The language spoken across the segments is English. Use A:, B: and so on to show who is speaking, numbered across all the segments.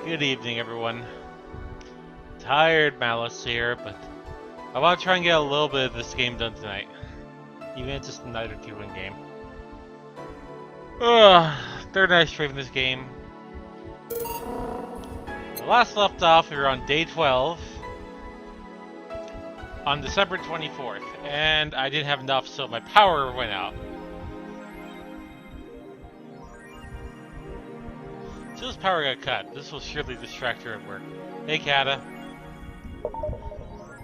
A: Good evening, everyone. Tired Malice here, but I want to try and get a little bit of this game done tonight. Even if it's just a night or two in game. Third night straight in this game. The last left off, we were on day 12 on December 24th, and I didn't have enough, so my power went out. Jill's power got cut. This will surely distract her at work. Hey, Kata.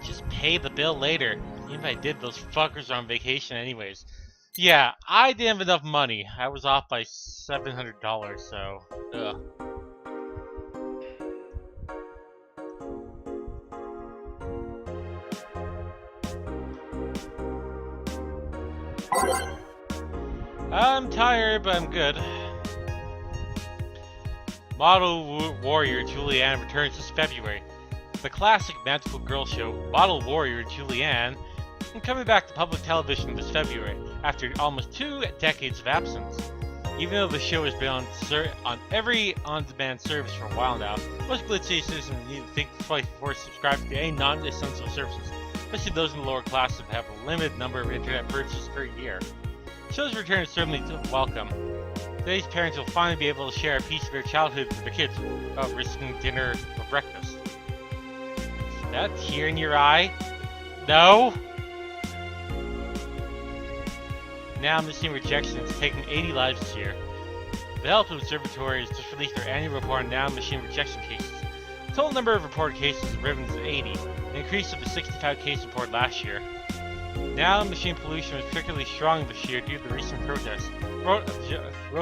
A: Just pay the bill later. Even if I did, those fuckers are on vacation anyways. Yeah, I didn't have enough money. I was off by $700, so... ugh. I'm tired, but I'm good. Model Warrior Julianne returns this February. The classic magical girl show, Model Warrior Julianne, is coming back to public television this February after almost 2 decades of absence. Even though the show has been on every on-demand service for a while now, most Glitzy citizens need to think twice before subscribing to any non-essential services, especially those in the lower classes that have a limited number of internet purchases per year. The show's return is certainly welcome. Today's parents will finally be able to share a piece of their childhood with their kids without risking dinner or breakfast. Is that tear in your eye? No? Now Missing Rejection has taken 80 lives this year. The Health Observatory has just released their annual report on now machine rejection cases. The total number of reported cases has risen to 80, an increase of the 65 cases reported last year. Now machine pollution was particularly strong this year due to the recent protests, wrote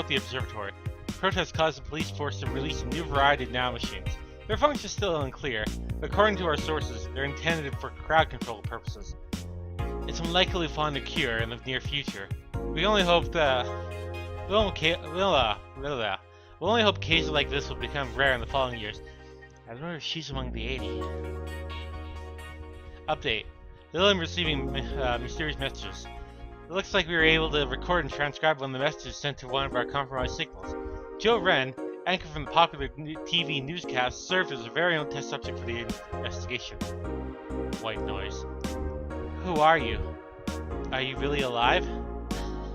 A: the observatory. Protests caused the police force to release a new variety of nanomachines. Their function is still unclear, but according to our sources, they're intended for crowd control purposes. It's unlikely to find a cure in the near future. We only hope that we'll only hope cases like this will become rare in the following years. I wonder if she's among the 80. Update. Lillian receiving mysterious messages. It looks like we were able to record and transcribe one of the messages sent to one of our compromised signals. Joe Wren, anchor from the popular TV newscast, served as a very own test subject for the investigation. White noise. Who are you? Are you really alive?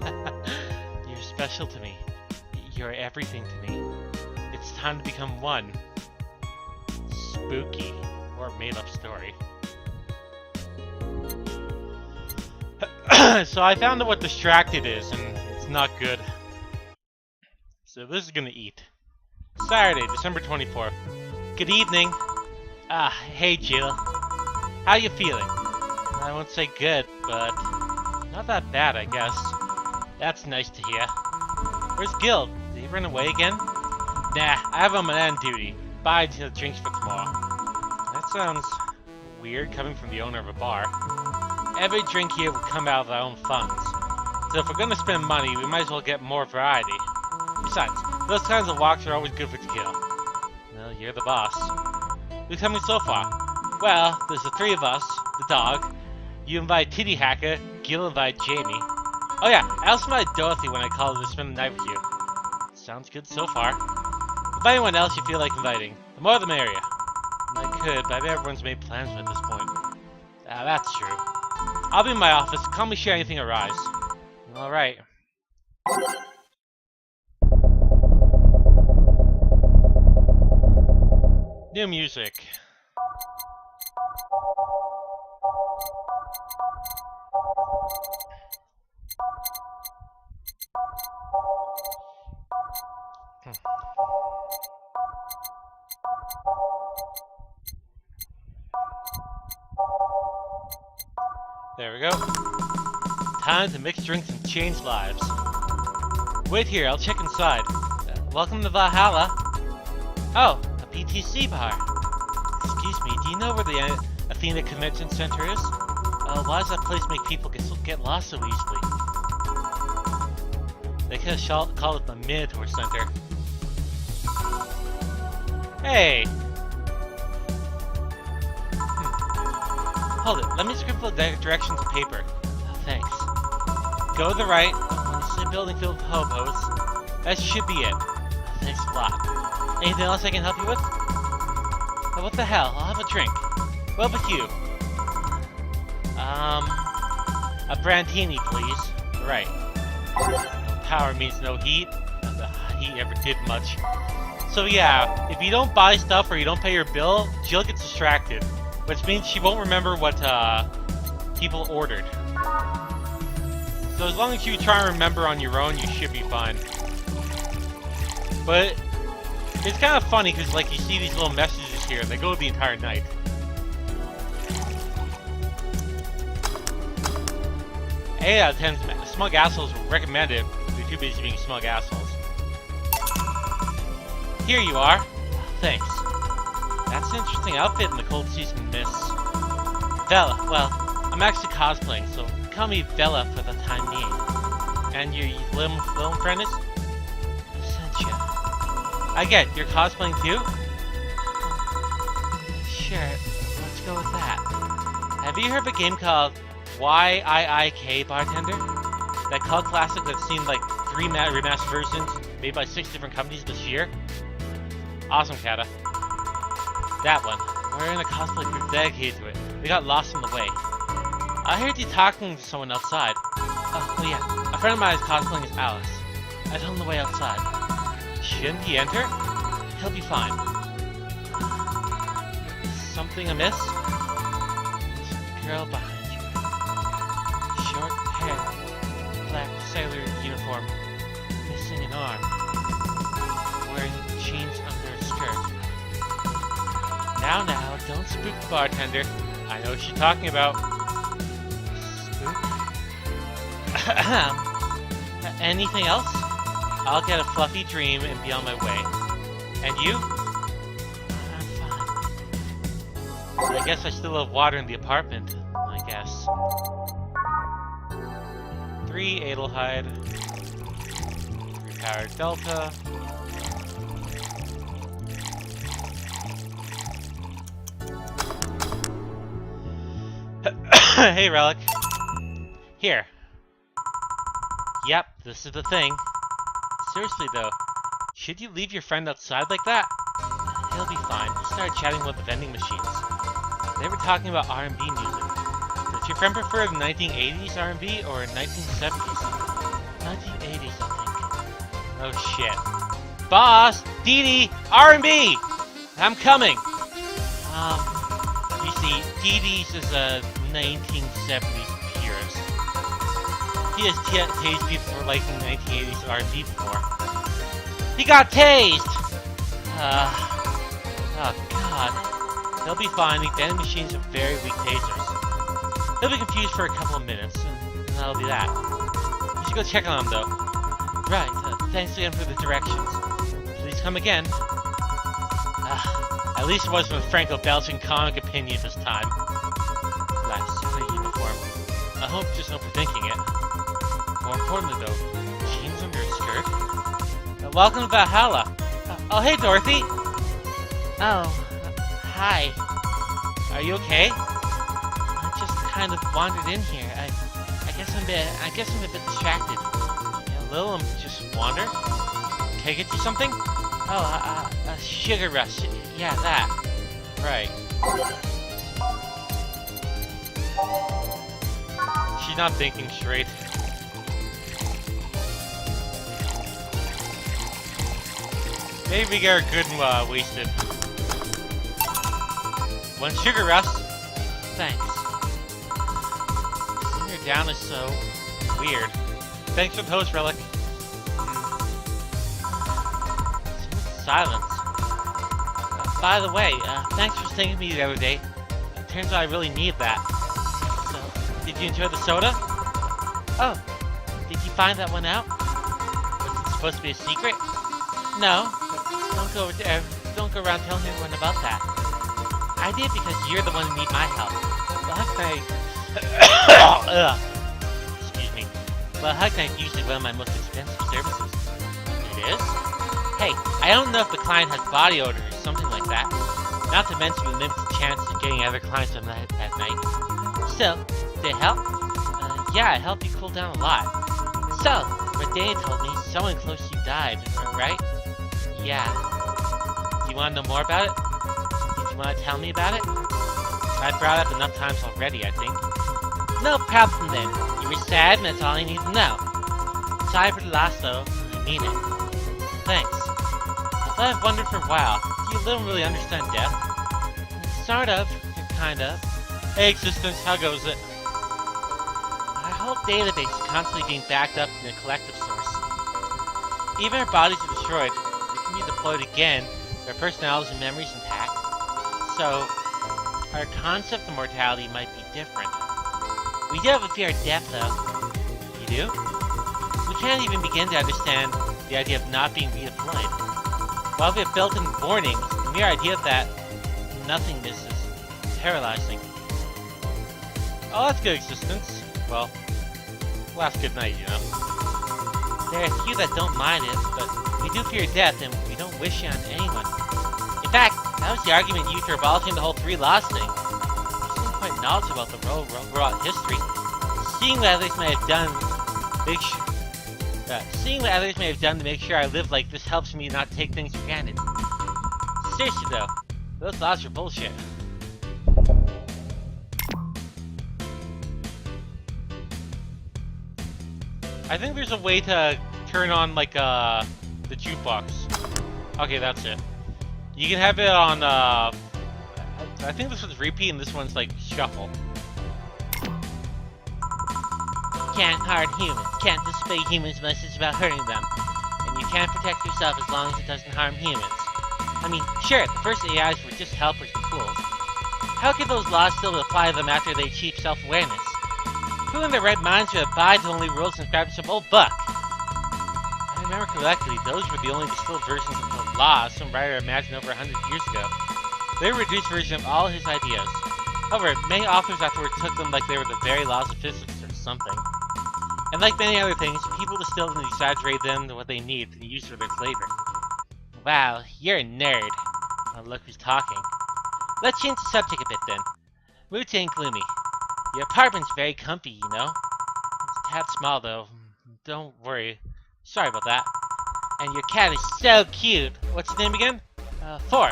A: You're special to me. You're everything to me. It's time to become one. Spooky. Or made-up story. So I found out what distracted is, and it's not good. So this is gonna eat. Saturday, December 24th. Good evening. Hey Jill. How you feeling? I won't say good, but not that bad, I guess. That's nice to hear. Where's Gil? Did he run away again? Nah, I have him on end duty. Buy drinks for tomorrow. That sounds weird coming from the owner of a bar. Every drink here will come out of our own funds. So if we're gonna spend money, we might as well get more variety. Besides, those kinds of walks are always good for tequila. Well, you're the boss. Who's coming so far? Well, there's the 3 of us, the dog. You invite Titty Hacker, Gil invite Jamie. Oh yeah, I also invited Dorothy when I called her to spend the night with you. Sounds good so far. If anyone else you feel like inviting, the more the merrier. I could, but I bet everyone's made plans at this point. That's true. I'll be in my office. Call me should anything arise. Alright. New music. There we go. Time to mix drinks and change lives. Wait here, I'll check inside. Welcome to Valhalla. Oh, a BTC bar. Excuse me, do you know where the Athena Convention Center is? Why does that place make people get lost so easily? They could have called it the Minotaur Center. Hey! Hold it, let me scribble the directions on paper. Oh, thanks. Go to the right, when you see a building filled with hobos. That should be it. Thanks a lot. Anything else I can help you with? What the hell? I'll have a drink. What about you? A brandini, please. Right. No power means no heat. Not that heat ever did much. So yeah, if you don't buy stuff or you don't pay your bill, Jill gets distracted. Which means she won't remember what, people ordered. So as long as you try and remember on your own, you should be fine. But it's kind of funny because, like, you see these little messages here, they go the entire night. 8 out of 10 smug assholes will recommend it. They're too busy being smug assholes. Here you are. Thanks. That's an interesting outfit in the cold season, miss. Vela, well, I'm actually cosplaying, so call me Vela for the time being. And your little friend is? Essentia. I get, you're cosplaying too? Sure, let's go with that. Have you heard of a game called YIIK Bartender? That cult classic that's seen like 3 remastered versions made by 6 different companies this year? Awesome, Kata. That one. We're in a cosplay group dedicated to it. We got lost on the way. I heard you talking to someone outside. Oh yeah. A friend of mine is cosplaying as Alice. I told him the way outside. Shouldn't he enter? He'll be fine. Something amiss? There's a girl behind you. Short hair. Black sailor uniform. Missing an arm. Wearing jeans under a skirt. Now, don't spook the bartender. I know what she's talking about. Spook? Anything else? I'll get a fluffy dream and be on my way. And you? I'm fine. I guess I still have water in the apartment. I guess. 3 Adelheid. 3 Powered Delta. Hey, Relic. Here. Yep, this is the thing. Seriously, though, should you leave your friend outside like that? He'll be fine. He started chatting about the vending machines. They were talking about R&B music. Does your friend prefer the 1980s R&B or 1970s? 1980s, I think. Oh, shit. Boss! Dee Dee! R&B! I'm coming! You see, Dee Dee's is a 1970s purist. He has tased people for liking 1980s R&B before. He got tased! Oh god. He'll be fine, the vending machines are very weak tasers. He'll be confused for a couple of minutes, and that'll be that. You should go check on him, though. Right, thanks again for the directions. Please come again. At least it wasn't with Franco belching comic opinion this time. Black sailor uniform. I hope just overthinking it. More importantly though, jeans under a skirt? Welcome to Valhalla. Oh hey Dorothy! Oh, hi. Are you okay? I just kind of wandered in here. I guess I'm a bit distracted. Yeah, a little, just wander? Can I get you something? Oh, a sugar rush. Yeah, that. Right. She's not thinking straight. Maybe we get her good and wasted. 1 sugar rush. Thanks. Seeing her down is so weird. Thanks for the host, Relic. Silence. By the way, thanks for singing me the other day. It turns out I really need that. So, did you enjoy the soda? Oh, did you find that one out? Was it supposed to be a secret? No, don't go around telling everyone about that. I did because you're the one who need my help. Well, excuse me. Well, Hug Knife is usually one of my most expensive services. It is? Hey, I don't know if the client has body odor or something like that. Not to mention the limited chance of getting other clients on that night. So, did it help? Yeah, it helped you cool down a lot. So, Redea told me someone close to you died, right? Yeah. Do you want to know more about it? Did you
B: want to tell me about it? I brought up enough times already, I think. No problem then. You were sad and that's all I need to know. Sorry for the loss though. I mean it. Thanks. I thought I've wondered for a while. You don't really understand death? Sort of. Kind of.
A: Hey, Existence, how goes it?
B: Our whole database is constantly being backed up in a collective source. Even our bodies are destroyed. They can be deployed again, their personalities and memories intact. So, our concept of mortality might be different. We do have a fear of death, though. You do? We can't even begin to understand the idea of not being redeployed. While we have built-in warnings, the mere idea of that nothingness is paralyzing.
A: Oh, that's good, Existence. Well, last good night, you know.
B: There are a few that don't mind it, but we do fear death and we don't wish it on anyone. In fact, that was the argument used for abolishing the whole 3 laws thing. You seem quite knowledgeable about the world history. Seeing what others may have done, to make sure I live like this helps me not take things for granted. Seriously though, those laws are bullshit.
A: I think there's a way to turn on, like, the jukebox. Okay, that's it. You can have it on, I think this one's repeat and this one's, like, shuffle.
B: Can't hurt humans, can't display humans' message about hurting them. And you can't protect yourself as long as it doesn't harm humans. I mean, sure, the first AIs were just helpers and tools. How could those laws still apply to them after they achieve self-awareness? Who in their right mind should abide to only rules inscribed in some old book? I remember correctly, those were the only distilled versions of the laws some writer imagined over 100 years ago. They were a reduced version of all his ideas. However, many authors afterwards took them like they were the very laws of physics or something. And like many other things, people distilled and exaggerate them to what they need to use for their flavor. Wow, you're a nerd. Oh, look who's talking. Let's change the subject a bit then. Mood ain't gloomy. Your apartment's very comfy, you know? It's a tad small, though. Don't worry. Sorry about that. And your cat is so cute. What's his name again? 4.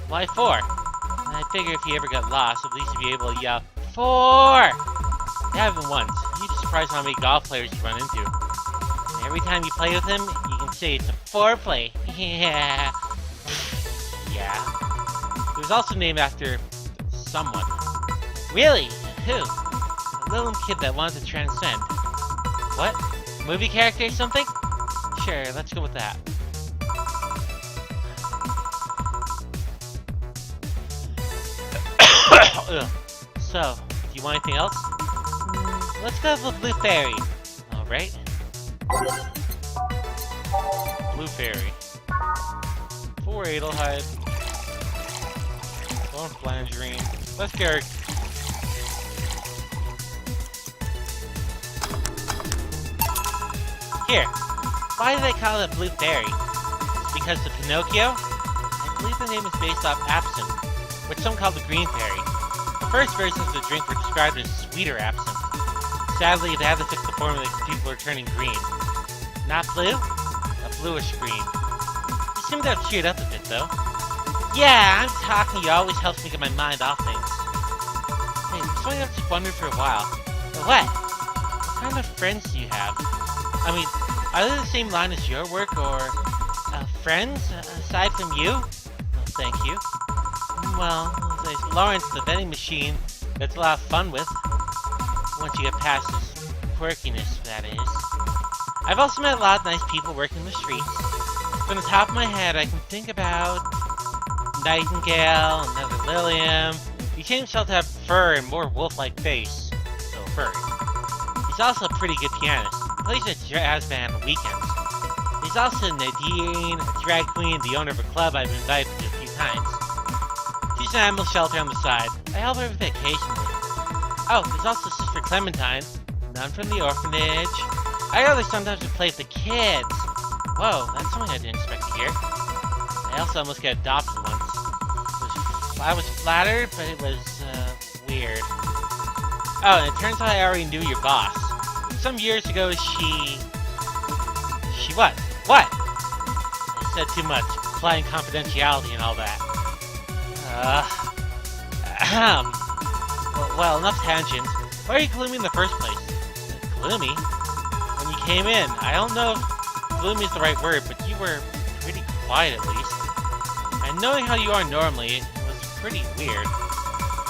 B: Why 4? I figure if he ever got lost, at least he'd be able to yell, 4! You have him once. You'd be surprised how many golf players you run into. And every time you play with him, you can say it's a 4-play. Yeah. Yeah. It was also named after someone. Really? Who? A little kid that wanted to transcend. What? Movie character or something? Sure, let's go with that. So, do you want anything else? Let's go with Blue Fairy. Alright.
A: Blue Fairy. 4 Adelheid. 1 Flangerine. Let's go.
B: Here, why do they call it Blue Fairy? Because the Pinocchio? I believe the name is based off absinthe, which some call the Green Fairy. The first versions of the drink were described as sweeter absinthe. Sadly, they had to fix the formula because people are turning green. Not blue? A bluish green. You seem to have cheered up a bit, though. Yeah, I'm talking to you always helps me get my mind off things. Hey, something I've just wondered for a while. What? What kind of friends do you have? I mean, are they the same line as your work, or friends, aside from you? Well, thank you. Well, there's Lawrence, the vending machine, that's a lot of fun with. Once you get past his quirkiness, that is. I've also met a lot of nice people working the streets. From the top of my head, I can think about Nightingale, another Lilium. He changed himself to have fur and more wolf-like face, so furry. He's also a pretty good pianist. He plays a jazz band on weekends. There's also Nadine, a drag queen, the owner of a club I've invited to a few times. She's an animal shelter on the side. I help her with it occasionally. Oh, there's also Sister Clementine, none from the orphanage. I know there's sometimes to play with the kids. Whoa, that's something I didn't expect to hear. I also almost got adopted once. I was flattered, but it was, weird. Oh, and it turns out I already knew your boss. Some years ago, she what? What? I said too much, implying confidentiality and all that. Ahem. Well, enough tangents. Why are you gloomy in the first place? Gloomy? When you came in, I don't know if gloomy is the right word, but you were pretty quiet at least. And knowing how you are normally was pretty weird.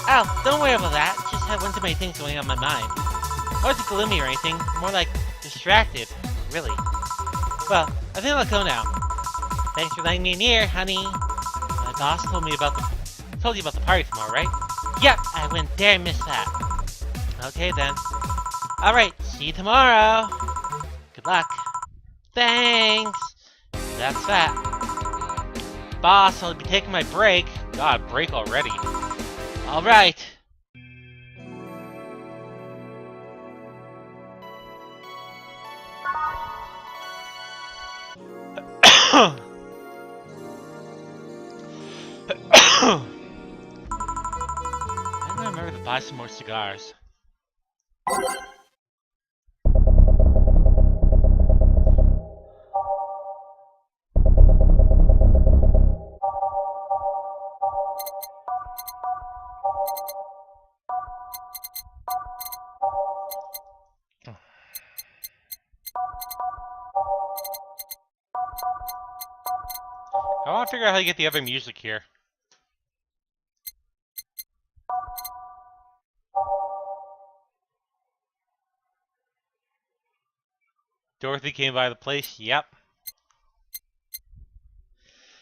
B: Oh, don't worry about that. Just had one too many things going on in my mind. I wasn't gloomy or anything, more like distracted, really. Well, I think I'll go now. Thanks for letting me in here, honey. My boss told you about the party tomorrow, right? Yep, I wouldn't dare miss that. Okay then. Alright, see you tomorrow. Good luck. Thanks. That's that. Boss, I'll be taking my break. God, break already. Alright. I'm gonna remember to buy some more cigars. I want to figure out how to get the other music here. Dorothy came by the place, yep.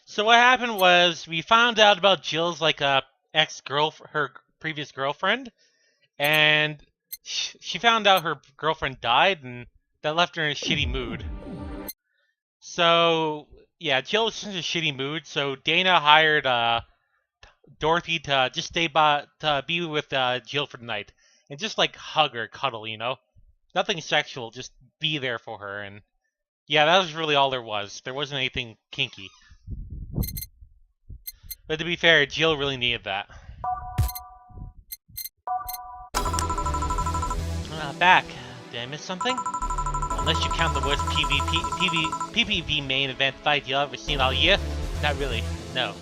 B: So what happened was, we found out about Jill's, like, her previous girlfriend, and she found out her girlfriend died, and that left her in a shitty mood. So, yeah, Jill was in a shitty mood, so Dana hired, Dorothy to just to be with, Jill for the night. And just, like, hug her, cuddle, you know? Nothing sexual, just be there for her, and yeah, that was really all there was. There wasn't anything kinky. But to be fair, Jill really needed that. Back. Did I miss something? Unless you count the worst PvP main event fight you've ever seen all year? Not really, no.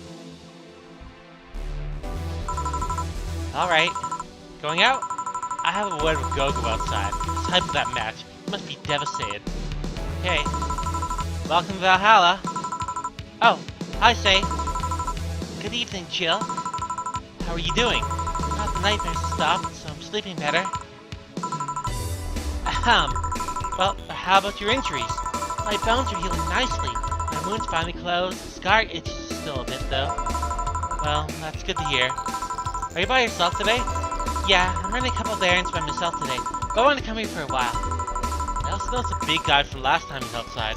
B: Alright. Going out? I have a word with Gogo outside. He's hyped for that match. He must be devastated. Okay. Welcome to Valhalla. Oh, hi, Say. Good evening, Jill. How are you doing? Well, the nightmares stopped, so I'm sleeping better. Well, how about your injuries? My bones are healing nicely. My wound's finally closed. The scar itches still a bit, though. Well, that's good to hear. Are you by yourself today? Yeah, I'm running a couple of errands by myself today, but I want to come here for a while. I also noticed a big guy from last time he's outside.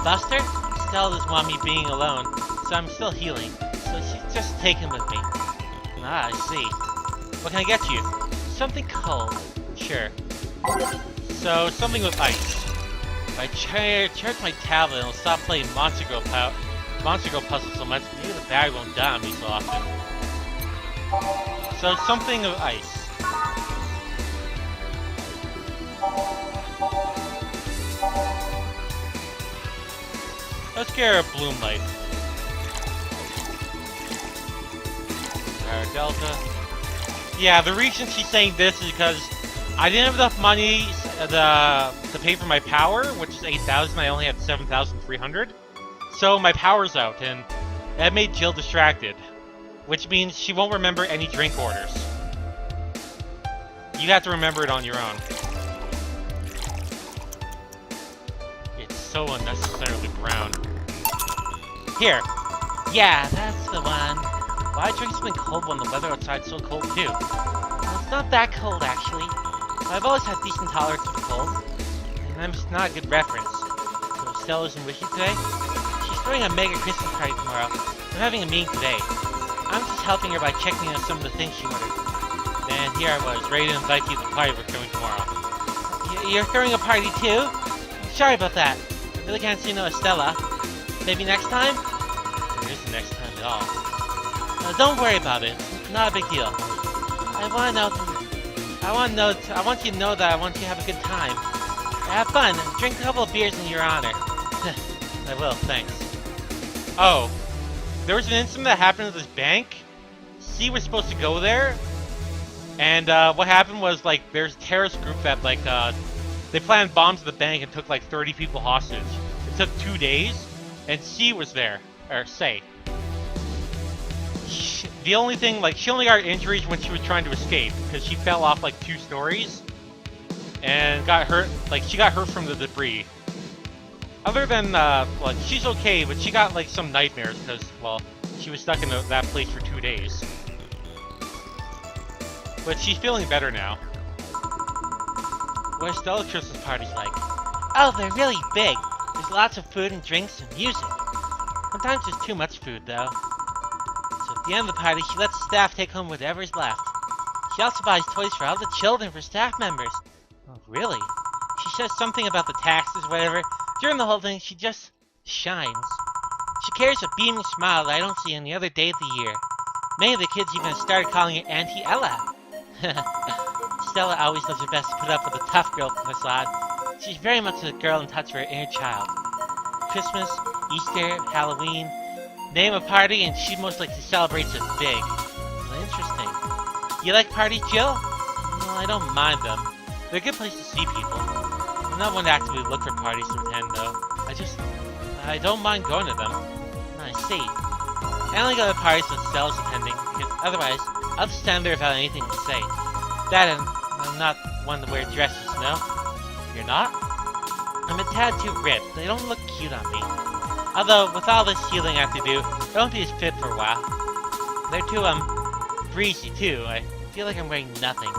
B: Buster? Stella doesn't want me being alone, so I'm still healing, so she's just taken with me. Ah, I see. What can I get you? Something cold. Sure. So, something with ice. If I charge my tablet, it'll stop playing Monster Girl puzzles so much, maybe the battery won't die on me so often. So, something of ice. Let's get her a Bloom Light. Delta. Yeah, the reason she's saying this is because I didn't have enough money to pay for my power, which is 8,000. I only had 7,300. So my power's out, and that made Jill distracted. Which means she won't remember any drink orders. You have to remember it on your own. It's so unnecessarily brown. Here. Yeah, that's the one. Why drink something cold when the weather outside's so cold too? Well, it's not that cold actually. I've always had decent tolerance for cold, and I'm just not a good reference. So Stella isn't with you today? She's throwing a mega Christmas party tomorrow. I'm having a meeting today. I'm just helping her by checking on some of the things she ordered. And here I was, ready to invite you to the party we're throwing tomorrow. You're throwing a party too? Sorry about that. I really can't say no to Stella. Maybe next time? There isn't next time at all. Don't worry about it. It's not a big deal. I want you to know that I want you to have a good time. Have fun. Drink a couple of beers in your honor. I will, thanks. Oh. There was an incident that happened at this bank
A: C was supposed to go there, and what happened was, like, there's a terrorist group that, like, they planted bombs at the bank and took, like, 30 people hostage. It took 2 days, and C was there, or Say. The only thing, like, she only got injuries when she was trying to escape, because she fell off, like, 2 stories, and got hurt, like, she got hurt from the debris. Other than, like, she's okay, but she got, like, some nightmares, because, well, she was stuck in that place for 2 days. But she's feeling better now.
B: What are Stella's Christmas parties like? Oh, they're really big. There's lots of food and drinks and music. Sometimes there's too much food, though. So at the end of the party, she lets the staff take home whatever's left. She also buys toys for all the children for staff members. Oh, really? She says something about the taxes, whatever. During the whole thing, she just shines. She carries a beaming smile that I don't see any other day of the year. Many of the kids even started calling her Auntie Ella. Stella always does her best to put up with a tough girl facade. She's very much a girl in touch with her inner child. Christmas, Easter, Halloween, name a party and she most likely celebrates it big. Well, interesting. You like parties, Jill? Well, I don't mind them. They're a good place to see people. I'm not one to actively look for parties to attend, though. I don't mind going to them. I see. I only go to parties when Stella's attending, because otherwise, I'll just stand there without anything to say. That and I'm not one to wear dresses, no? You're not? I'm a tad too ripped. They don't look cute on me. Although, with all this healing I have to do, I won't be as fit for a while. They're too, breezy too. I feel like I'm wearing nothing.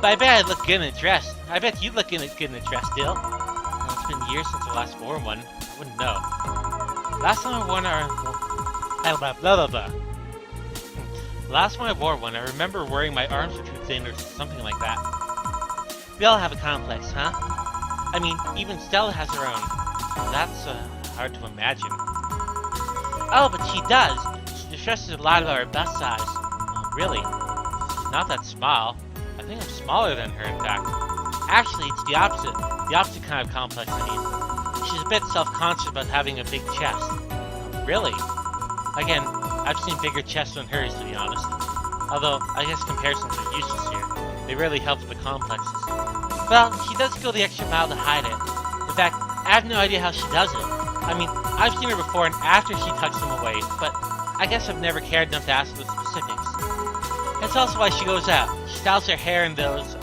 B: But I bet I'd look good in a dress. I bet you'd look good in a dress, Dill. Well, it's been years since I last wore one. I wouldn't know. Last time I wore Last time I wore one, I remember worrying my arms were too thin or something like that. We all have a complex, huh? I mean, even Stella has her own. That's, hard to imagine. Oh, but she does. She stresses a lot about her bust size. Oh, really? She's not that small. I think I'm smaller than her, in fact. Actually, it's the opposite. The opposite kind of complex, I mean. She's a bit self-conscious about having a big chest. Oh, really? Again, I've seen bigger chests than hers, to be honest. Although, I guess comparisons are useless here. They rarely help with the complexes. Well, she does go the extra mile to hide it. In fact, I have no idea how she does it. I mean, I've seen her before and after she tucks them away, but I guess I've never cared enough to ask the specifics. That's also why she goes out. She styles her hair in those,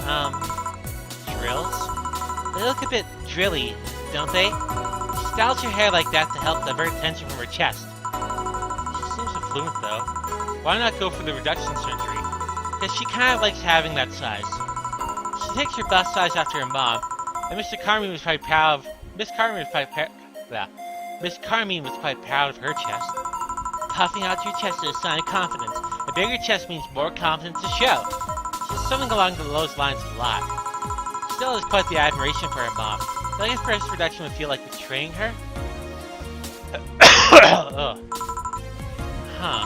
B: drills? They look a bit drilly, don't they? She styles her hair like that to help divert attention from her chest. She seems affluent, though. Why not go for the reduction surgery? Because she kind of likes having that size. She takes her bust size after her mom, and Miss Carmine was quite proud of her chest. Puffing out your chest is a sign of confidence. A bigger chest means more confidence to show. She's something along those lines a lot. Still has quite the admiration for her mom, but I guess breast reduction would feel like betraying her? Ugh. Huh.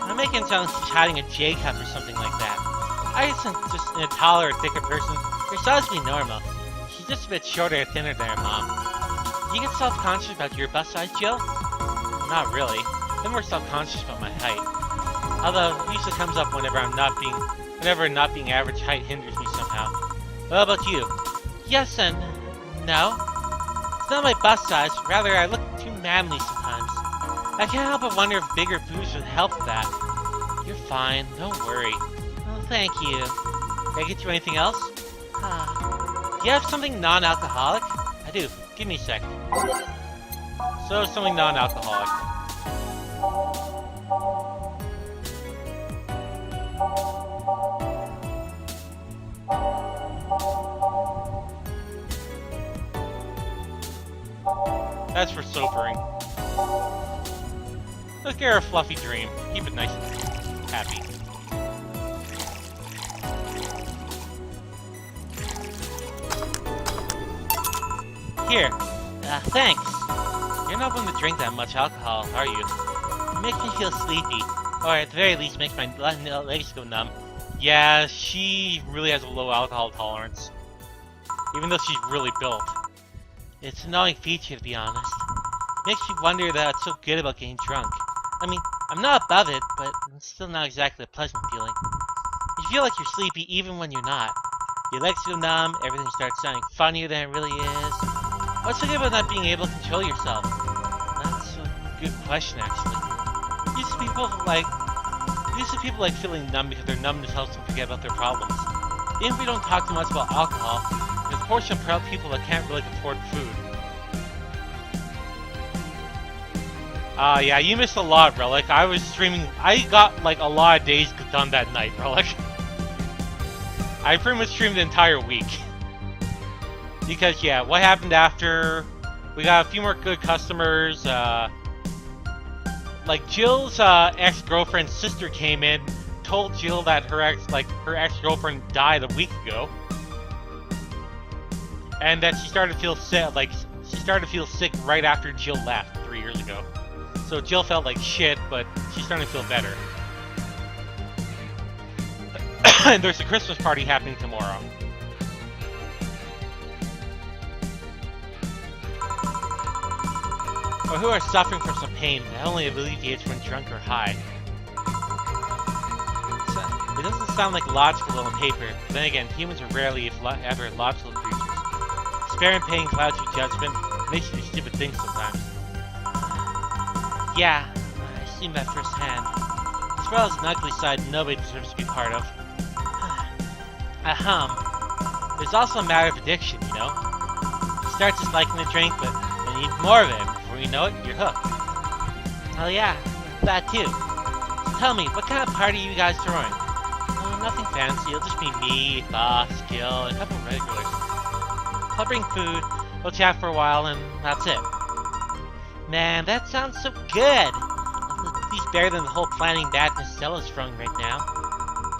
B: I'm making it sound like she's hiding a J cup or something like that. I guess I'm just in a taller or thicker person. Her size would be normal. She's just a bit shorter or thinner than her mom. Do you get self-conscious about your bust size, Jill? Not really. I'm more self-conscious about my height. Although, it usually comes up whenever not being average height hinders me somehow. What about you? Yes and no. It's not my bust size, rather I look too manly sometimes. I can't help but wonder if bigger boobs would help with that. You're fine, don't worry. Oh, thank you. Can I get you anything else? Do you have something non-alcoholic? I do. Give me a sec. So, something non-alcoholic. That's for sobering. Let's get her a fluffy dream. Keep it nice and happy. Here. Thanks. You're not one to drink that much alcohol, are you? It makes me feel sleepy. Or at the very least makes my legs go numb. Yeah, she really has a low alcohol tolerance. Even though she's really built. It's an annoying feature, to be honest. Makes me wonder that it's so good about getting drunk. I mean, I'm not above it, but it's still not exactly a pleasant feeling. You feel like you're sleepy even when you're not. Your legs feel numb, everything starts sounding funnier than it really is. What's so good about not being able to control yourself? That's a good question, actually. Usually people like feeling numb because their numbness helps them forget about their problems. Even if we don't talk too much about alcohol, there's a portion of people that can't really afford food. Yeah, you missed a lot, Relic. I was streaming. I got like a lot of days done that night, Relic. I pretty much streamed the entire week. Because, yeah, what happened after? We got a few more good customers. Like, Jill's ex-girlfriend's sister came in, told Jill that her ex-girlfriend died a week ago. And that she started to feel sick, right after Jill left 3 years ago. So Jill felt like shit, but she's starting to feel better. And there's a Christmas party happening tomorrow. Or who are suffering from some pain that only alleviates when drunk or high. It doesn't sound like logical on paper, but then again, humans are rarely, if ever, logical creatures. Despair and pain clouds your judgment, makes you do stupid things sometimes. Yeah, I've seen that firsthand. This world is an ugly side nobody deserves to be part of. There's also a matter of addiction, you know? You start disliking the drink, but you need more of it, and before you know it, you're hooked. Oh yeah, that too. So tell me, what kind of party are you guys throwing? Oh, nothing fancy, it'll just be me, Boss, Gil, and a couple of regulars. I'll bring food, we'll chat for a while, and that's it. Man, that sounds so good! At least better than the whole planning madness Stella's throwing right now.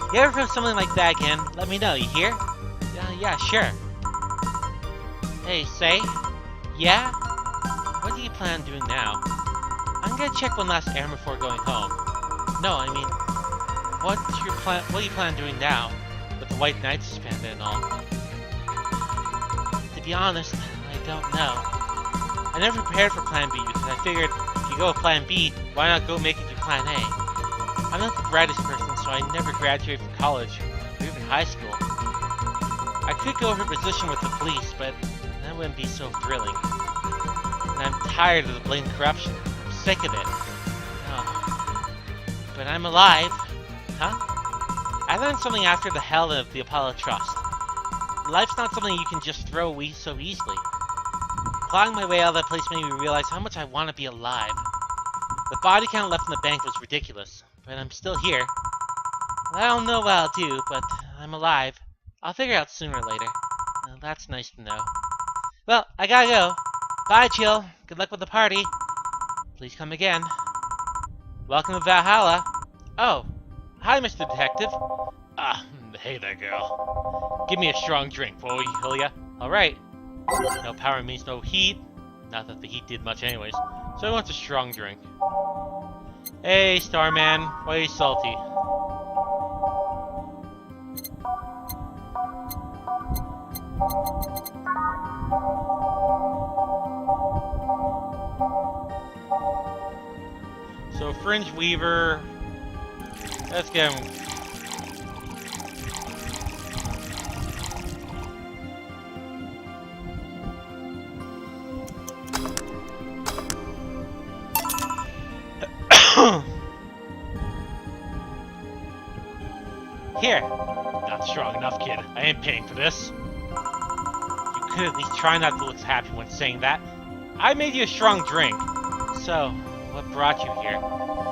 B: If you ever feel something like that again, let me know, you hear? Yeah, sure. Hey, say? Yeah? What do you plan on doing now? I'm gonna check one last errand before going home. No, I mean, what do you plan on doing now? With the White Knight suspended and all? To be honest, I don't know. I never prepared for Plan B because I figured if you go with Plan B, why not go make it to Plan A? I'm not the brightest person, so I never graduated from college, or even high school. I could go for a position with the police, but that wouldn't be so thrilling. And I'm tired of the blatant corruption. I'm sick of it. Oh. But I'm alive. Huh? I learned something after the hell of the Apollo Trust. Life's not something you can just throw away so easily. Clawing my way out of that place made me realize how much I want to be alive. The body count left in the bank was ridiculous, but I'm still here. I don't know what I'll do, but I'm alive. I'll figure it out sooner or later. That's nice to know. Well, I gotta go. Bye, Jill. Good luck with the party. Please come again. Welcome to Valhalla. Oh, hi, Mr. Detective. Hey there, girl. Give me a strong drink, will ya? Alright. No power means no heat. Not that the heat did much anyways. So he wants a strong drink. Hey, Starman. Why are you salty? So, Fringe Weaver. Let's get him. Here. Not strong enough, kid. I ain't paying for this. You could at least try not to look happy when saying that. I made you a strong drink. So, what brought you here?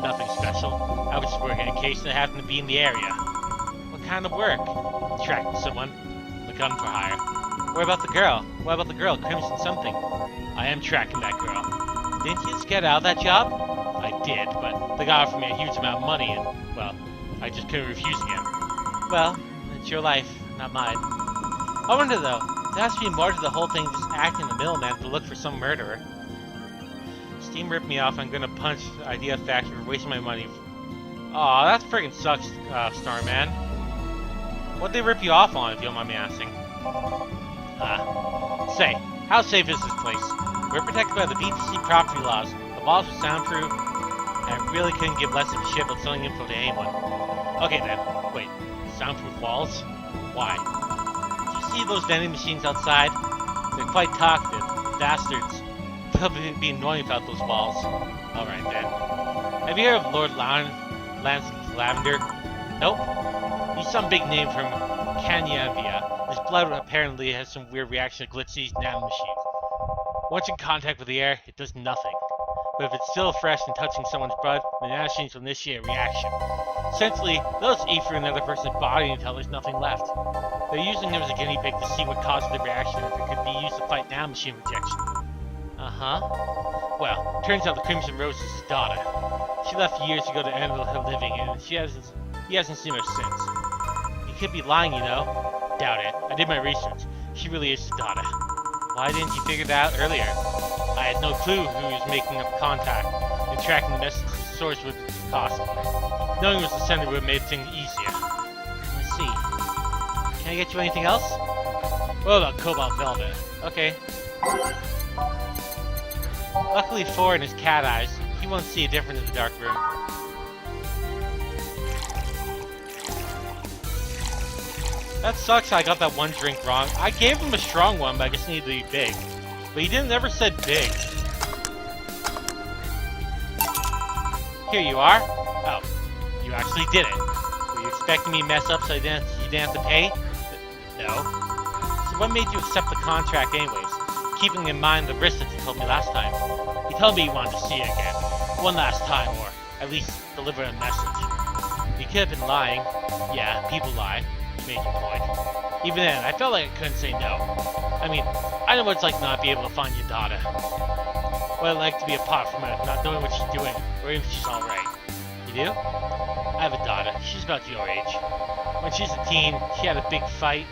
B: Nothing special. I was just working in case I happened to be in the area. What kind of work? Tracking someone. The gun for hire. What about the girl? What about the girl, Crimson something? I am tracking that girl. Didn't you just get out of that job? I did, but they got offered me a huge amount of money and, well, I just couldn't refuse again. Well, it's your life, not mine. I wonder though, there has to be more to the whole thing than just acting the middleman to look for some murderer. Steam ripped me off, I'm gonna punch the Idea Factory for wasting my money. Aw, that friggin' sucks, Starman. What'd they rip you off on, if you don't mind me asking? Say, how safe is this place? We're protected by the BTC property laws. The walls are soundproof.
A: I really couldn't give less of a shit about selling info to anyone. Okay then, wait, soundproof walls? Why? Do you see those vending machines outside? They're quite talkative, bastards. Probably be annoying without those walls. Alright then. Have you heard of Lord Lance Lavender? Nope. He's some big name from Canyavia. His blood apparently has some weird reaction to Glitzy's nanomachines. Once in contact with the air, it does nothing. But if it's still fresh and touching someone's blood, the nanomachines will initiate a reaction. Essentially, they'll just eat through another person's body until there's nothing left. They're using him as a guinea pig to see what causes the reaction if it could be used to fight nanomachine rejection. Well, turns out the Crimson Rose is his daughter. She left years ago to end her living, and he hasn't seen her since. He could be lying, you know. Doubt it. I did my research. She really is his daughter. Why didn't you figure that out earlier? I had no clue who was making up contact, and tracking the message source would cost. Knowing it was the sender would have made things easier. Let's see. Can I get you anything else? What about Cobalt Velvet? Okay. Luckily for in his cat eyes, he won't see a difference in the dark room. That sucks I got that one drink wrong. I gave him a strong one, but I just needed to be big. But he never said big. Here you are. Oh, you actually did it. Were you expecting me to mess up so you didn't have to pay? No. So what made you accept the contract anyways? Keeping in mind the risk that you told me last time. He told me he wanted to see it again. One last time, or at least deliver a message. You could have been lying. Yeah, people lie. You made your point. Even then, I felt like I couldn't say no. I mean, I know what it's like not be able to find your daughter. What I'd like to be apart from her, not knowing what she's doing, or even if she's alright. You do? I have a daughter. She's about your age. When she was a teen, we had a big fight,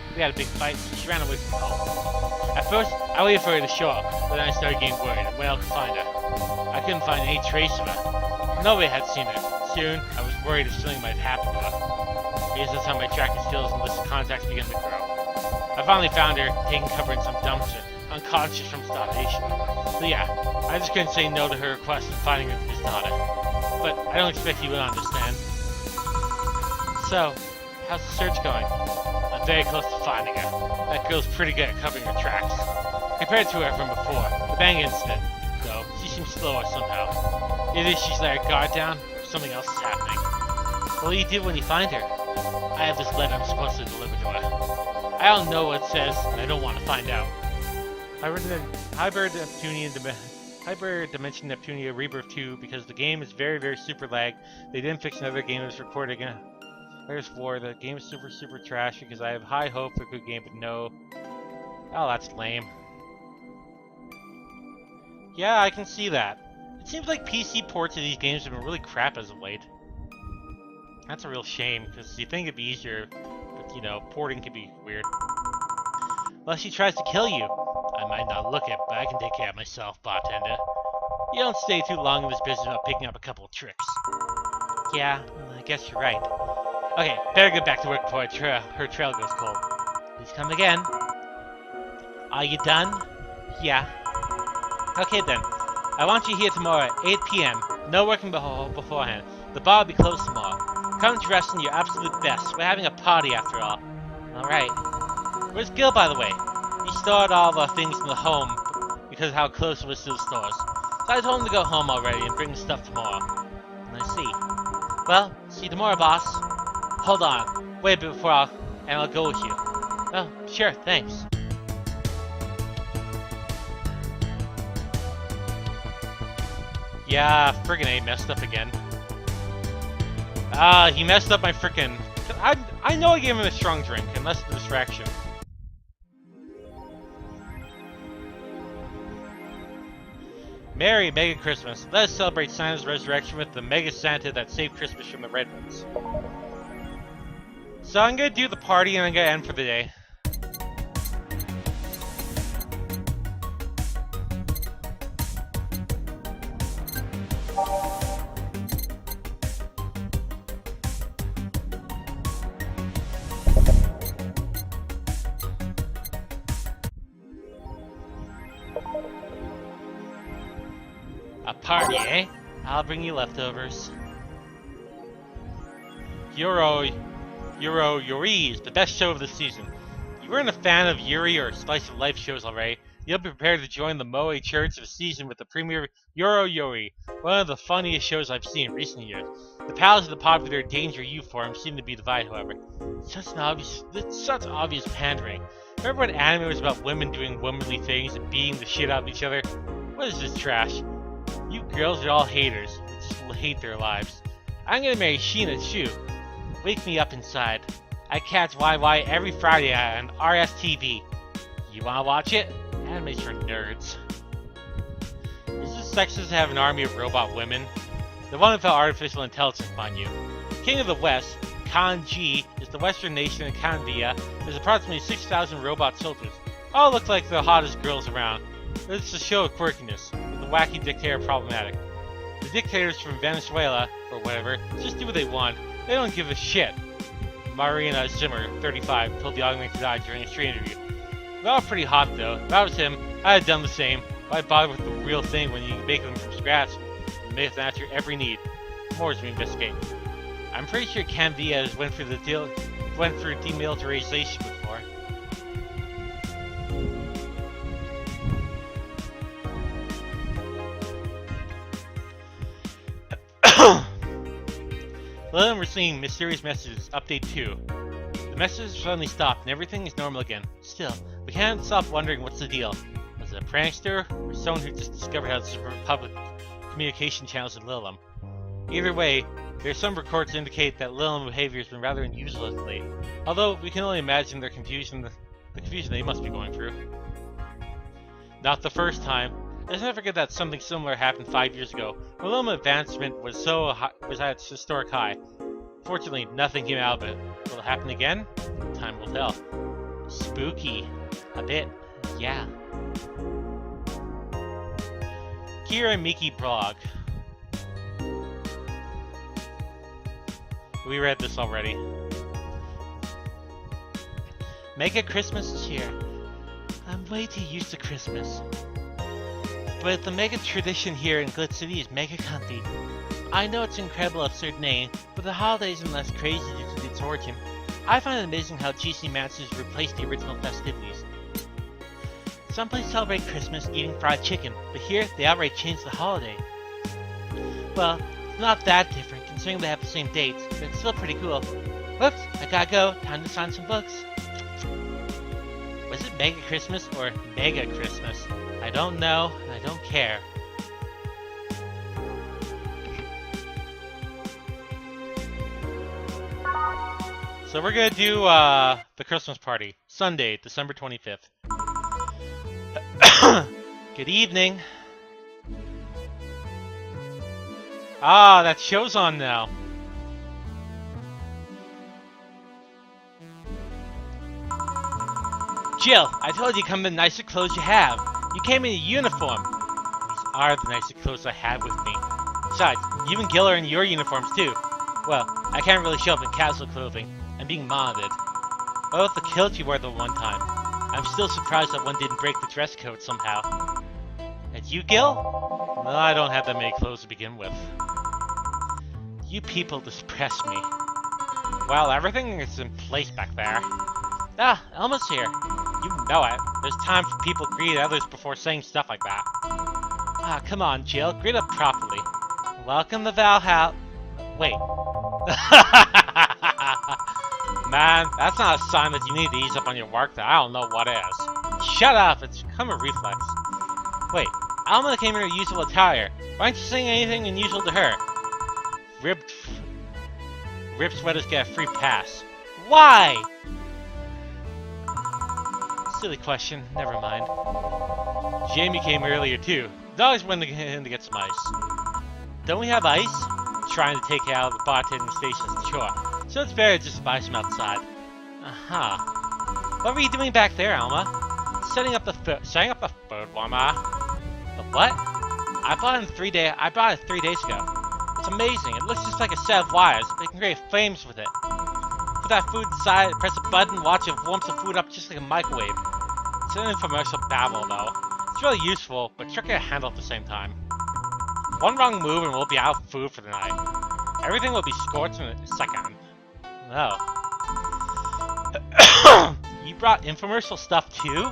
A: so she ran away from home. At first, I waited for her to show up, but then I started getting worried and went out to find her. I couldn't find any trace of her. Nobody had seen her. Soon, I was worried if something might happen to her. I guess that's how my tracking skills and list of contacts began to grow. I finally found her, taking cover in some dumpster, unconscious from starvation. So yeah, I just couldn't say no to her request of finding his daughter. But I don't expect you would understand. So, how's the search going? I'm very close to finding her. That girl's pretty good at covering her tracks. Compared to her from before, the bang incident, though, she seems slower somehow. Either she's let her guard down, or something else is happening. What do you do when you find her? I have this letter I'm supposed to deliver to her. I don't know what it says, and I don't want to find out. Hyper Dimension Neptunia Rebirth 2, because the game is very, very super lag. They didn't fix another game that was recorded again. There's 4. The game is super trash because I have high hope for a good game, but no. Oh, that's lame. Yeah, I can see that. It seems like PC ports of these games have been really crap as of late. That's a real shame, because you think it'd be easier, but you know, porting can be weird. Unless she tries to kill you. I might not look it, but I can take care of myself, bartender. You don't stay too long in this business without picking up a couple of tricks. Yeah, I guess you're right. Okay, better get back to work before her trail goes cold. Please come again. Are you done? Yeah. Okay then. I want you here tomorrow at 8 p.m. No working beforehand. The bar will be closed tomorrow. Come dressed in your absolute best. We're having a party after all. Alright. Where's Gil, by the way? He stored all of our things in the home because of how close it was to the stores. So I told him to go home already and bring the stuff tomorrow. And I see. Well, see you tomorrow, boss. Hold on. Wait a bit before I'll go with you. Oh, sure, thanks. Yeah, friggin' A messed up again. Ah, he messed up my frickin'... I know I gave him a strong drink, unless it's a distraction. Merry Mega Christmas. Let us celebrate Santa's resurrection with the Mega Santa that saved Christmas from the Red Ones. So I'm gonna do the party and I'm gonna end for the day. A party, eh? I'll bring you leftovers. Yuri is the best show of the season. If you weren't a fan of Yuri or Slice of Life shows already, you'll be prepared to join the Moe Church of season with the premiere Yuri, one of the funniest shows I've seen in recent years. The pals of the popular Danger U forum seem to be divided, however. It's such obvious pandering. Remember when anime was about women doing womanly things and beating the shit out of each other? What is this trash? You girls are all haters. You just hate their lives. I'm gonna marry Sheena too. Wake me up inside. I catch YY every Friday on RSTV. You wanna watch it? Anime's for nerds. Is it sexist to have an army of robot women? The one without artificial intelligence, mind you. King of the West, Kanji, is the western nation of Kanvia. There's approximately 6,000 robot soldiers. All look like the hottest girls around. It's a show of quirkiness, with the wacky dictator problematic. The dictators from Venezuela, or whatever, just do what they want. They don't give a shit. Marina Zimmer, 35, told the augmented die during a street interview. They're all pretty hot though. If I was him, I'd have done the same. Why bother with the real thing when you can make them from scratch and make them answer every need? More as we investigate. I'm pretty sure Canvia went through demilitarization before. Then we're seeing mysterious messages. Update 2. The messages suddenly stopped and everything is normal again. Still, we can't stop wondering what's the deal. Was it a prankster or someone who just discovered how to subvert public communication channels in Lilum? Either way, there's some reports to indicate that Lilum behavior has been rather unusual lately. Although we can only imagine the confusion they must be going through. Not the first time. Let's not forget that something similar happened 5 years ago. When Lilum advancement was at its historic high. Fortunately, nothing came out of it. Will it happen again? Time will tell. Spooky. A bit. Yeah. Kira Miki blog. We read this already. Mega Christmas is here. I'm way too used to Christmas. But the mega tradition here in Glitch City is mega comfy. I know it's an incredible absurd name, but the holiday isn't less crazy due to its origin. I find it amazing how GC manages to replace the original festivities. Some places celebrate Christmas eating fried chicken, but here they outright change the holiday. Well, it's not that different considering they have the same dates, but it's still pretty cool. Whoops, I gotta go, time to sign some books. Was it Mega Christmas or Mega Christmas? I don't know, and I don't care. So we're gonna do the Christmas party, Sunday, December 25th. Good evening. Ah, that show's on now. Jill, I told you to come in the nicer clothes you have. You came in a uniform. These are the nicer clothes I have with me. Besides, you and Gil are in your uniforms too. Well, I can't really show up in casual clothing. I'm being monitored. What about the kilt you wore the one time? I'm still surprised that one didn't break the dress code somehow. And you, Gil? No, I don't have that many clothes to begin with. You people depress me. Well, everything is in place back there. Ah, Elma's here. You know it. There's time for people to greet others before saying stuff like that. Ah, come on, Jill. Greet up properly. Welcome to Valhalla. Wait. Man, that's not a sign that you need to ease up on your work. I don't know what is. Shut up. It's become a reflex. Wait. Alma came in her usual attire. Why aren't you saying anything unusual to her? Ripped sweaters get a free pass. Why? Silly question. Never mind. Jamie came earlier too. Dogs went in to get some ice. Don't we have ice? Trying to take it out of the bartending stations, sure. So it's better just to buy some outside. What were you doing back there, Alma? Setting up a food warmer. The what? I bought it 3 days ago. It's amazing. It looks just like a set of wires, but you can create flames with it. Put that food inside, press a button, watch it warms the food up just like a microwave. It's an infomercial babble, though. It's really useful, but tricky to handle at the same time. One wrong move and we'll be out of food for the night. Everything will be scorched in a second. No. You brought infomercial stuff too?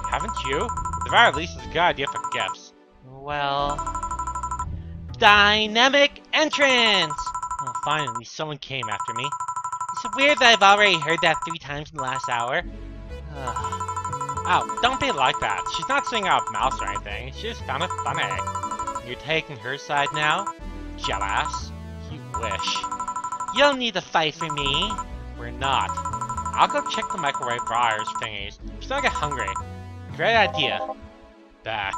A: Haven't you? At the very least, it's a good idea for gifts.
B: Well... Dynamic entrance!
A: Oh, finally, someone came after me.
B: It's weird that I've already heard that 3 times in the last hour.
A: Oh, don't be like that. She's not saying out of Mouse or anything. She's just kind of funny.
B: You're taking her side now?
A: Jealous? You wish.
B: You don't need to fight for me.
A: We're not. I'll go check the microwave fryers thingies. I'm starting to get hungry. Great idea. Back.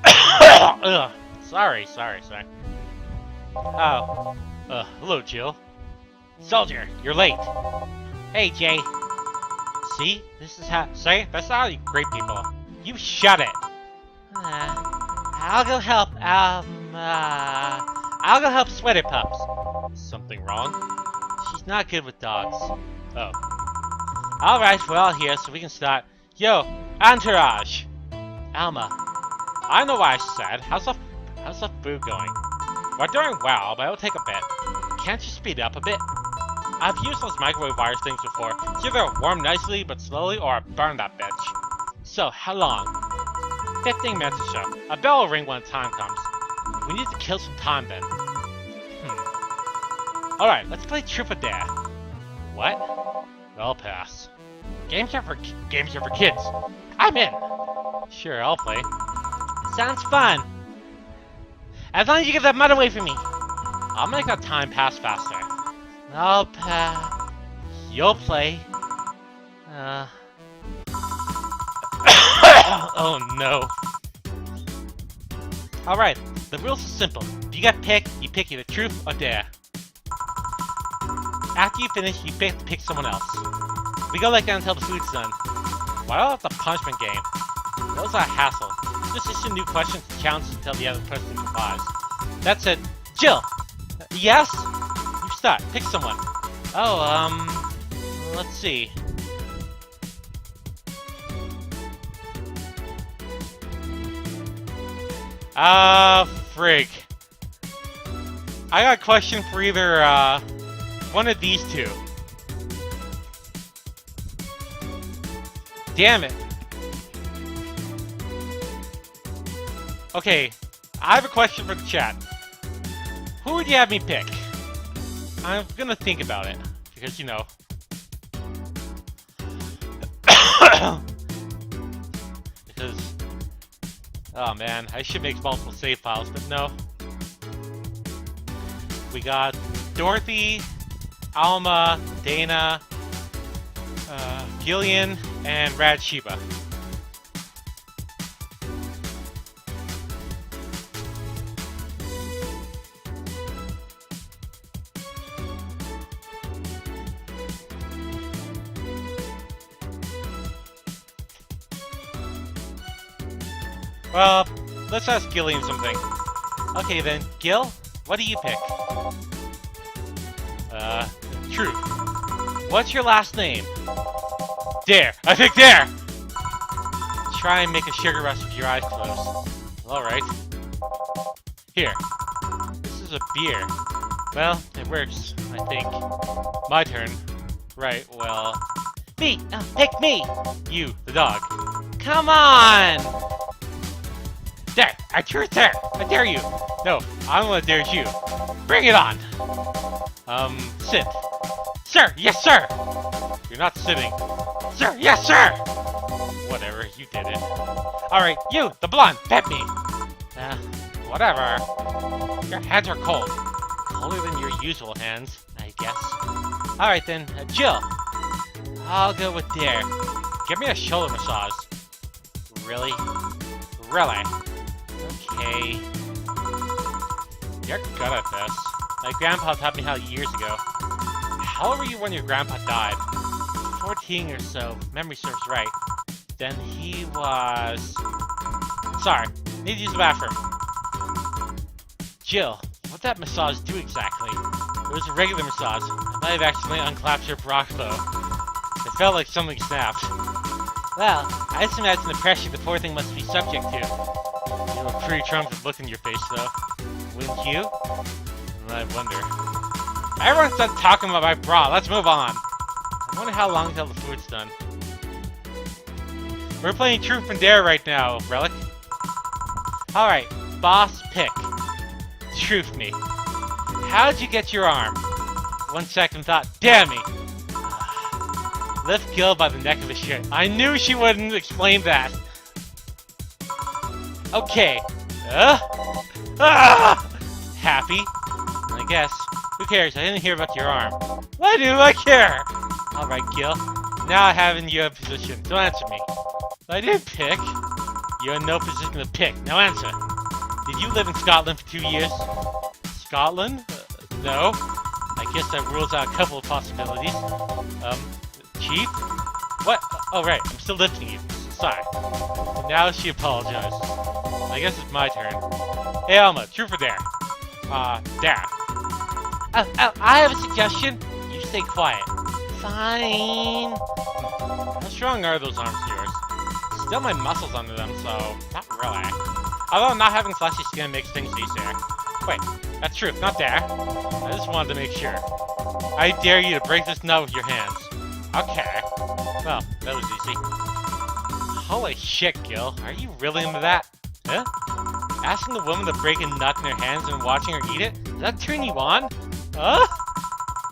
A: Ugh. Sorry. Oh. Hello, Jill. Soldier, you're late.
B: Hey, Jay.
A: See? This is how... Say? That's how you great people. You shut it!
B: I'll go help, I'll go help Sweater Pups.
A: Something wrong?
B: She's not good with dogs.
A: Oh.
B: Alright, we're all here, so we can start. Yo, Entourage! Alma.
A: I know what I said. How's the food going? We're doing well, but it'll take a bit. Can't you speed up a bit? I've used those microwave wire things before. It's either warm nicely but slowly, or burn that bitch. So, how long? 15 minutes or so. A bell will ring when the time comes. We need to kill some time then. Alright, let's play Truth or Dare. What? I'll pass. Games are for kids. I'm in! Sure, I'll play.
B: Sounds fun. As long as you get that mud away from me.
A: I'll make that time pass faster.
B: I'll pass. You'll play.
A: Oh no. Alright, the rules are simple. If you get picked, you pick either Truth or Dare. After you finish, you pick someone else. We go like that until the food's done. Why do I have the punishment game? Those are a hassle. Just issue new questions and challenges until the other person replies. That's it. Jill!
B: Yes?
A: You start. Pick someone.
B: Oh, let's see.
A: Frig. I got a question for either, one of these two. Damn it. Okay, I have a question for the chat. Who would you have me pick? I'm gonna think about it, because, you know. Because... Oh man, I should make multiple save files, but no. We got Dorothy, Alma, Dana, Gillian, and Rad Sheba. Well, let's ask Gillian something. Okay then, Gil, what do you pick? Truth. What's your last name? Dare! I pick Dare! Try and make a sugar rush with your eyes closed. Alright. Here. This is a beer. Well, it works, I think. My turn. Right, well...
B: Me! Pick me!
A: You, the dog.
B: Come on!
A: There! I choose Dare! I dare you! No, I'm gonna dare you. Bring it on! Sit. Sir! Yes, sir! You're not sitting. Sir! Yes, sir! Whatever, you did it. Alright, you, the blonde, pet me! Whatever. Your hands are cold. Colder than your usual hands, I guess. Alright then, Jill. I'll go with Dare. Give me a shoulder massage. Really? Really? Okay. You're good at this. My grandpa taught me how years ago. How old were you when your grandpa died? 14 or so, if memory serves right. Then he was... Sorry, need to use the bathroom. Jill, what'd that massage do exactly? It was a regular massage. I might have accidentally unclapped your bra though. It felt like something snapped. Well, I just imagine the pressure the poor thing must be subject to. You have a pretty triumphant look in your face, though. Wouldn't you? I wonder. Everyone's done talking about my bra. Let's move on. I wonder how long until the food's done. We're playing Truth and Dare right now, Relic. Alright, boss pick. Truth me. How'd you get your arm? 1 second thought. Damn me! Lift Gil by the neck of his shirt. I knew she wouldn't explain that. Okay. Happy? I guess. Who cares? I didn't hear about your arm. Why do I care? Alright, Gil. Now I have in your position. So answer me. I didn't pick. You're in no position to pick. Now answer. Did you live in Scotland for 2 years? Scotland? No. I guess that rules out a couple of possibilities. Chief? What? Oh, right. I'm still lifting you. Sorry. Now she apologizes. I guess it's my turn. Hey, Alma. Truth or dare? Dare. I have a suggestion. You stay quiet. Fine. How strong are those arms of yours? Still my muscles under them, so not really. Although not having fleshy skin makes things easier. Wait, that's truth, not dare. I just wanted to make sure. I dare you to break this nut with your hands. Okay. Well, that was easy. Holy shit, Gil. Are you really into that? Huh? Asking a woman to break a nut in her hands and watching her eat it? Does that turn you on? Huh?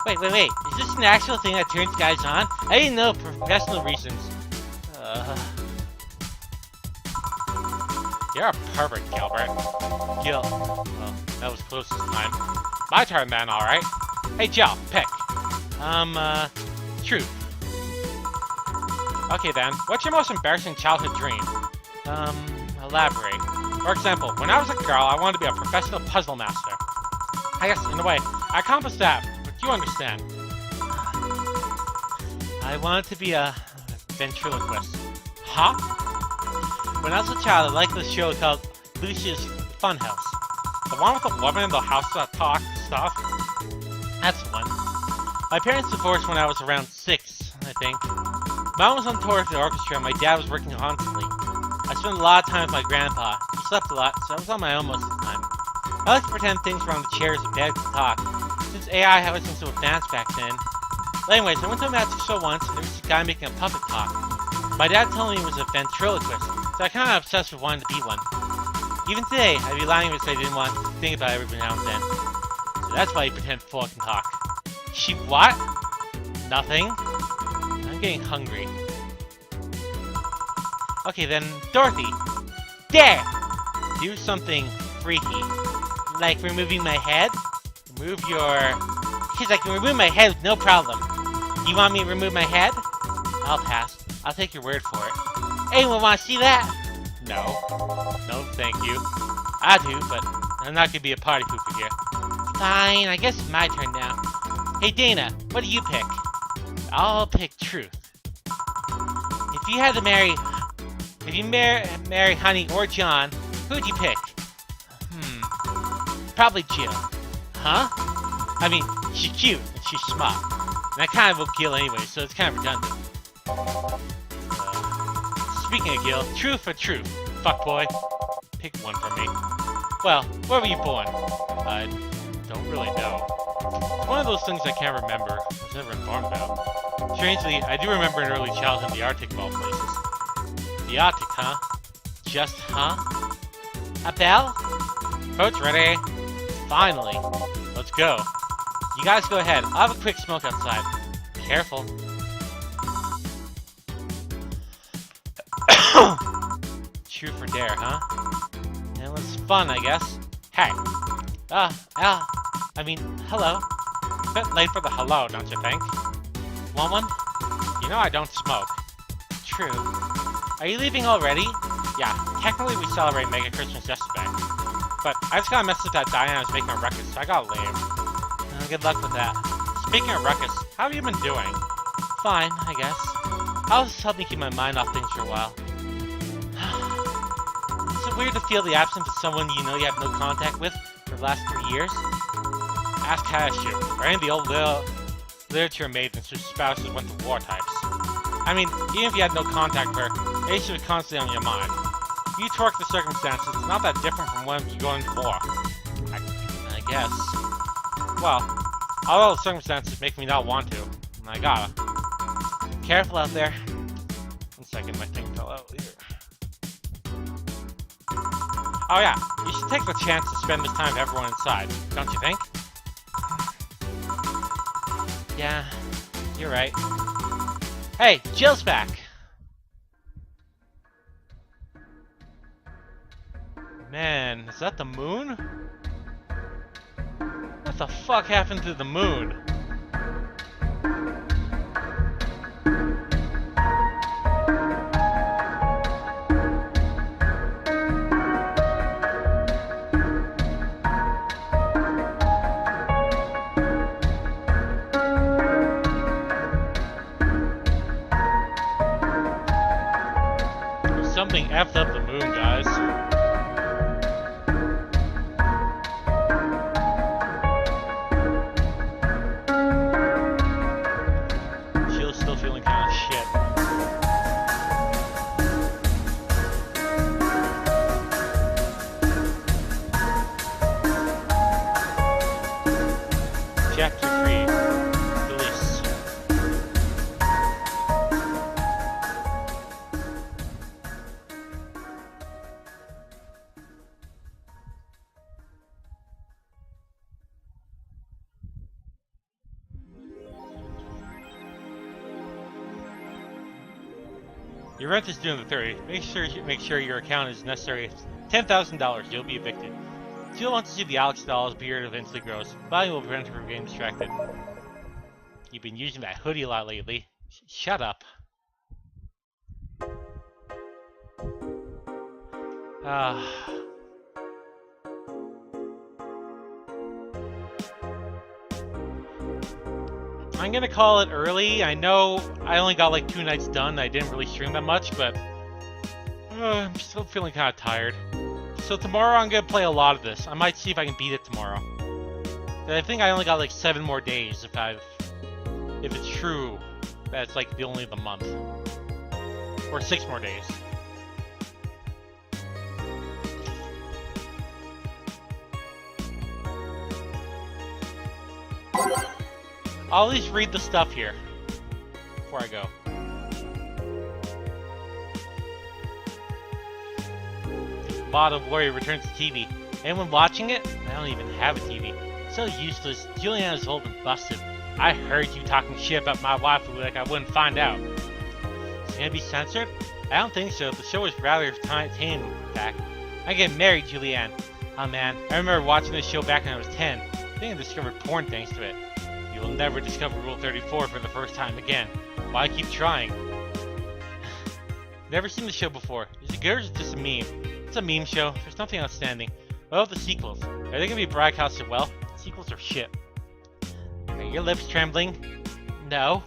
A: Wait. Is this an actual thing that turns guys on? I didn't know for professional reasons. You're a pervert, Gilbert. Gil. Well, that was close this time. My turn then, alright. Hey, Jill, pick. Truth. Okay then, what's your most embarrassing childhood dream? Elaborate. For example, when I was a girl, I wanted to be a professional puzzle master. I guess, in a way, I accomplished that, but you understand. I wanted to be a ventriloquist. Huh? When I was a child, I liked this show called Lucia's Funhouse. The one with the woman in the house that talks stuff? That's the one. My parents divorced when I was around 6, I think. Mom was on tour with the orchestra and my dad was working constantly. I spent a lot of time with my grandpa. He slept a lot, so I was on my own most of the time. I like to pretend things were on the chairs and dad could talk, since AI wasn't so advanced back then. But anyways, I went to a magic show once and there was a guy making a puppet talk. My dad told me he was a ventriloquist, so I kind of obsessed with wanting to be one. Even today, I'd be lying if I didn't want to think about it every now and then. So that's why you pretend Four can talk. She what? Nothing? I'm getting hungry. Okay then, Dorothy! Dare! Do something freaky. Like removing my head? Remove your... She's like, remove my head with no problem. You want me to remove my head? I'll pass. I'll take your word for it. Anyone want to see that? No. No, thank you. I do, but I'm not gonna be a party pooper here. Fine, I guess it's my turn now. Hey Dana, what do you pick? I'll pick truth. If you had to marry... If you marry Honey or John, who'd you pick? Probably Jill. Huh? I mean, she's cute and she's smart. And I kind of will Gil anyway, so it's kind of redundant. Speaking of Gil, truth or truth? Fuckboy. Pick one for me. Well, where were you born? I don't really know. It's one of those things I can't remember. I was never informed about. Strangely, I do remember an early childhood in the Arctic of all places. The Arctic, huh? Just huh? A bell? Boat's ready. Finally. Let's go. You guys go ahead. I'll have a quick smoke outside. Careful. Truth or dare, huh? It was fun, I guess. Hey. I mean, hello. A bit late for the hello, don't you think? Want one? You know I don't smoke. True. Are you leaving already? Yeah, technically we celebrate Mega Christmas yesterday. But I just got a message that Diana was making a ruckus, so I gotta leave. Good luck with that. Speaking of ruckus, how have you been doing? Fine, I guess. I'll just help me keep my mind off things for a while. Is it weird to feel the absence of someone you know you have no contact with for the last 3 years? Ask Cashew, or any of the old literature maidens whose spouses went to war types. I mean, even if you had no contact with her, Ace was constantly on your mind. you torque the circumstances, it's not that different from what I'm going for.
B: I guess.
A: Well, all the circumstances make me not want to. And I gotta.
B: Careful out there.
A: 1 second, my thing fell out here. Oh yeah, you should take the chance to spend this time with everyone inside, don't you think?
B: Yeah, you're right. Hey, Jill's back!
A: Man, is that the moon? What the fuck happened to the moon? Something effed up the moon, guys. Jill's still feeling kind of shit. Chapter 3. Malice. Your rent is due on the 30th. Make sure your account is necessary. $10,000. You'll be evicted. Jill wants to see the Alex doll's beard eventually grows. Volume will prevent her from getting distracted. You've been using that hoodie a lot lately. Shut up. I'm gonna call it early. I know I only got like 2 nights done. I didn't really stream that much, but I'm still feeling kind of tired. So tomorrow I'm gonna play a lot of this. I might see if I can beat it tomorrow. But I think I only got like 7 more days if it's true that it's like only the month. Or 6 more days. I'll at least read the stuff here before I go. Model Warrior returns to TV. Anyone watching it? I don't even have a TV. So useless. Juliana's old and busted. I heard you talking shit about my wife like I wouldn't find out. Is it gonna be censored? I don't think so. The show was rather tame, in fact. I get married, Julianne. Oh man, I remember watching this show back when I was 10. I think I discovered porn thanks to it. You will never discover Rule 34 for the first time again. Why keep trying? Never seen the show before. Is it good or is it just a meme? It's a meme show. There's nothing outstanding. What about the sequels? Are they gonna be broadcasted well? Sequels are shit. Are your lips trembling? No.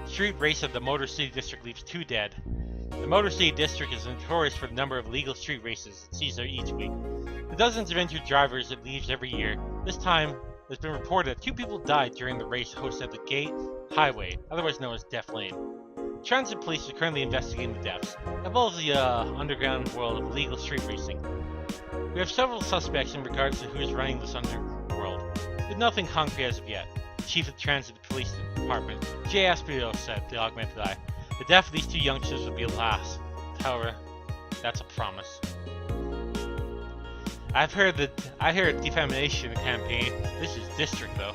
A: Street race of the Motor City District leaves 2 dead. The Motor City District is notorious for the number of illegal street races it sees each week. The dozens of injured drivers it leaves every year. This time, it's been reported that 2 people died during the race hosted at the Gate Highway, otherwise known as Death Lane. Transit police are currently investigating the deaths, as well as the underground world of illegal street racing. We have several suspects in regards to who is running this underworld, with nothing concrete as of yet. The Chief of the Transit Police Department, Jay Aspio, said the Augmented Eye. The death of these 2 youngsters would be the last. However, that's a promise. I heard a defamation campaign. This is District, though.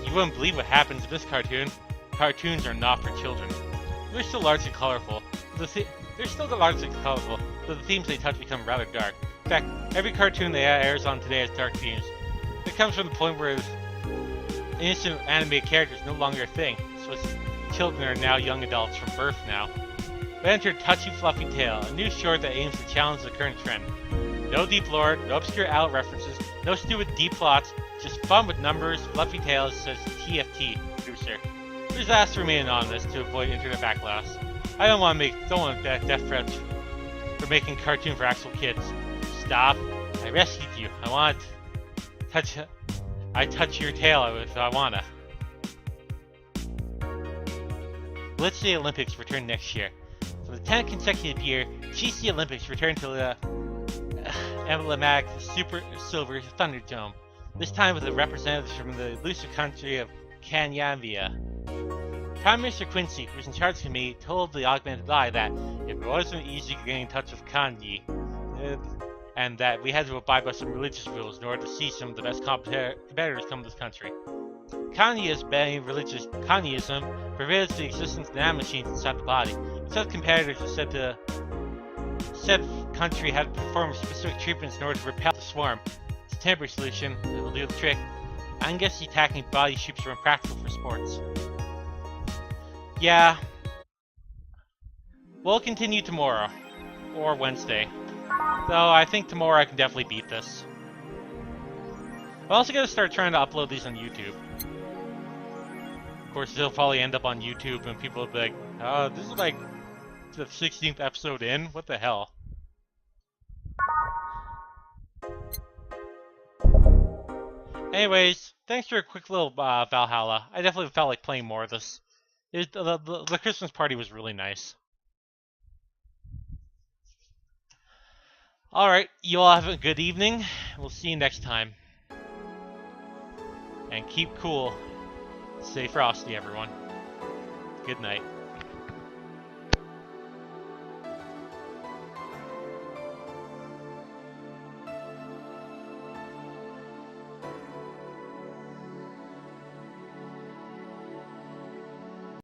A: You wouldn't believe what happens in this cartoon. Cartoons are not for children. They're still largely colorful. But the themes they touch become rather dark. In fact, every cartoon that airs on today has dark themes. It comes from the point where innocent animated characters no longer a thing. So children are now young adults from birth now. We entered Touchy Fluffy Tale, a new short that aims to challenge the current trend. No deep lore, no obscure adult references, no stupid deep plots, just fun with numbers, fluffy tales, says TFT producer. Please ask to remain anonymous to avoid internet backlash. I don't want death threats for making cartoon for actual kids. Stop. I rescued you. I touch your tail if I wanna.
B: Glitzy Olympics return next year. For the 10th consecutive year, GC Olympics return to the emblematic Super Silver Thunderdome, this time with the representatives from the elusive country of Kanyavia. Prime Minister Quincy, who was in charge of the committee, told the Augmented Eye that if it wasn't easy getting in touch with Kanyi, and that we had to abide by some religious rules in order to see some of the best competitors come to this country. Kanyi's banning religious Kanyism prevents the existence of nanomachines inside the body. Such competitors are said country had to perform specific treatments in order to repel the swarm. It's a temporary solution that will do the trick. I guess the attacking body shapes are impractical for sports. Yeah. We'll continue tomorrow. Or Wednesday. Though I think tomorrow I can definitely beat this. I'm also gonna start trying to upload these on YouTube. Of course, they'll probably end up on YouTube and people will be like, oh, this is like the 16th episode in? What the hell? Anyways, thanks for a quick little Valhalla. I definitely felt like playing more of this. The Christmas party was really nice. Alright, you all have a good evening. We'll see you next time. And keep cool. Stay frosty, everyone. Good night.